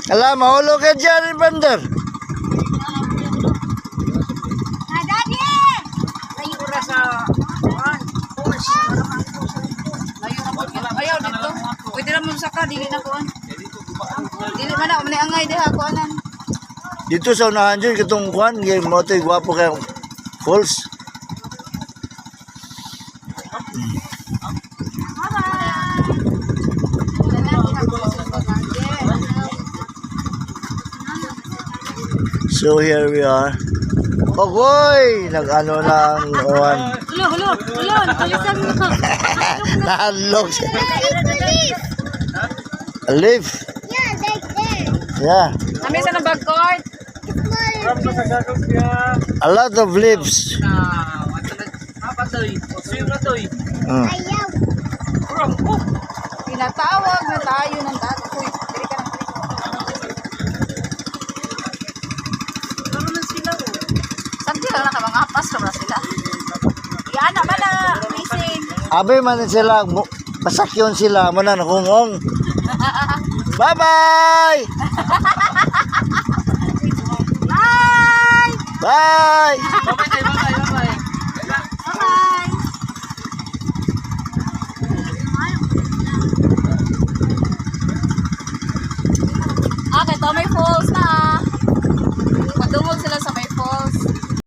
Ala, mahulog ka dyan, Bander. Daddy! Layo ra sa... Layo ra po. Ayaw dito. Pwede na mo saka, dili na kuan. Dili man na, maniangay diha kuanan. Dito sa unahan dyan, katong kuhan, yung moto'y gwapo kayong falls. So here we are. Ogoy! Nag-ano na ang uwan. Hulo, nakalisan mo. Nahalog siya. A leaf. Yeah, like there. Yeah. Kami sa nabag court. A lot of leaves. Ayaw. Pinatawag na tayo ng dati. Uy, dili ka ng Pero na sila oh. Saan sila nakamangapas ka sila? Yan naman na. Amazing. Abi man sila, pasakyon sila, muna nakungong. Bye-bye! Bye! Bye! Bye-bye. Okay, Tommy Falls na.